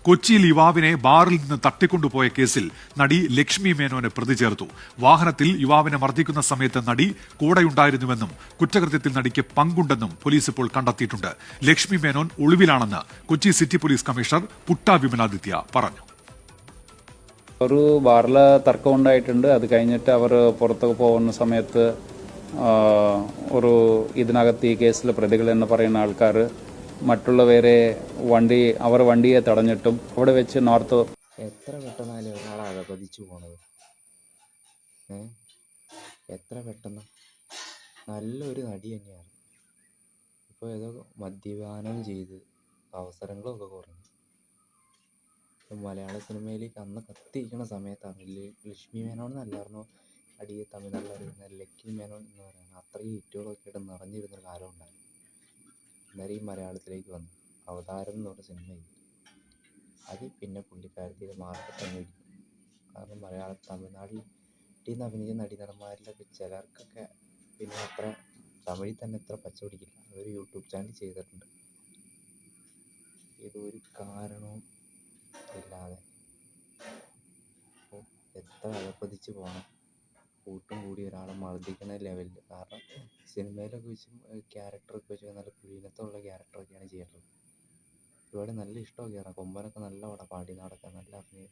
കൊച്ചിയിൽ യുവാവിനെ ബാറിൽ നിന്ന് തട്ടിക്കൊണ്ടുപോയ കേസിൽ നടി ലക്ഷ്മി മേനോനെ പ്രതി ചേർത്തു. വാഹനത്തിൽ യുവാവിനെ മർദ്ദിക്കുന്ന സമയത്ത് നടി കൂടെയുണ്ടായിരുന്നുവെന്നും കുറ്റകൃത്യത്തിൽ നടിക്ക് പങ്കുണ്ടെന്നും പോലീസ് ഇപ്പോൾ കണ്ടെത്തിയിട്ടുണ്ട്. ലക്ഷ്മി മേനോൻ ഒളിവിലാണെന്ന് Kochi city police commissioner Putta Vimaladitya പറഞ്ഞു. ഒരു ബാറിൽ തർക്കം ഉണ്ടായിട്ടുണ്ട്. അത് കഴിഞ്ഞിട്ട് അവർ പുറത്തൊക്കെ പോകുന്ന സമയത്ത് ഒരു ഇതിനകത്ത് ഈ കേസിൽ പ്രതികൾ എന്ന് പറയുന്ന ആൾക്കാർ മറ്റുള്ളവരെ വണ്ടിയെ തടഞ്ഞിട്ടും അവിടെ വെച്ച് നോർത്ത് എത്ര പെട്ടെന്നാലും ഒരാളെ അകപതിച്ചു പോണത്. എത്ര പെട്ടെന്ന്. നല്ലൊരു നടി തന്നെയാണ്. ഇപ്പോൾ ഏതോ മദ്യപാനം ചെയ്ത് അവസരങ്ങളൊക്കെ കുറഞ്ഞു. മലയാള സിനിമയിലേക്ക് അന്ന് കത്തിയിരിക്കുന്ന സമയത്താണ് ലക്ഷ്മി മേനോൻ എന്നല്ലായിരുന്നു അടിയെ തമിഴ്നാട്ടിലറിയുന്ന ലക്ഷ്മി മേനോൻ എന്ന് പറയുന്നത്. അത്രയും ഹിറ്റുകളൊക്കെ ആയിട്ട് നിറഞ്ഞിരുന്നൊരു കാലം ഉണ്ടായിരുന്നു. അന്നേരം ഈ മലയാളത്തിലേക്ക് വന്നു അവതാരം എന്ന് പറഞ്ഞ സിനിമ ചെയ്തു. അത് പിന്നെ പുള്ളിക്കാരത്തിയുടെ മാർക്കറ്റ് അങ്ങ് ഇടിക്കും. കാരണം തമിഴ്നാട്ടിൽ നിന്ന് അഭിനയിച്ച നടന്മാരിലൊക്കെ ചിലർക്കൊക്കെ പിന്നെ അത്ര തമിഴിൽ തന്നെ എത്ര പച്ച പിടിക്കില്ല. അതൊരു യൂട്യൂബ് ചാനൽ ചെയ്തിട്ടുണ്ട്. ഇതൊരു കാരണവും ഇല്ലാതെ എത്ര അകപ്പതിച്ച് പോകണം. കൂട്ടും കൂടി ഒരാളെ മർദ്ദിക്കുന്ന ലെവലിൽ. കാരണം സിനിമയിലൊക്കെ വെച്ച് ക്യാരക്ടറൊക്കെ വെച്ച് നല്ല കുലീനത്തുള്ള ക്യാരക്ടറൊക്കെയാണ് ചെയ്യാറുള്ളത്. ഒരുപാട് നല്ല ഇഷ്ടമൊക്കെയാണ്. കൊമ്പനൊക്കെ നല്ല പടം, പാടി നടക്കാൻ നല്ല അഭിനയ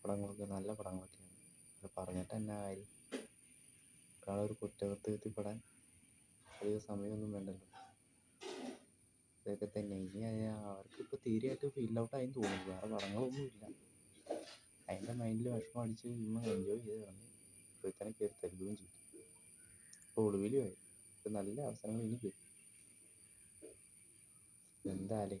പടങ്ങളൊക്കെ നല്ല പടങ്ങളൊക്കെയാണ്. അത് പറഞ്ഞിട്ട് തന്നെ കാര്യം. ഒരാളൊരു കുറ്റകൃത്യത്തിൽപ്പെടാൻ അധികം സമയമൊന്നും വേണ്ടല്ലോ. ഇതൊക്കെ തന്നെ. ഇനി അവർക്കിപ്പോൾ തീരെയായിട്ട് ഫീൽ ഔട്ടായെന്ന് തോന്നുന്നു. വേറെ പടങ്ങളൊന്നുമില്ല. അതിൻ്റെ മൈൻഡിൽ വിഷമം അടിച്ച് ഇന്ന് എൻജോയ് ചെയ്ത് കളഞ്ഞു. ഇപ്പോൾ തന്നെ കയറി തരുകയും ചെയ്തു. ഇപ്പോൾ ഒളിവിലുമായി. ഇപ്പം നല്ല അവസരങ്ങൾ ഇനി കിട്ടും. എന്തായാലേ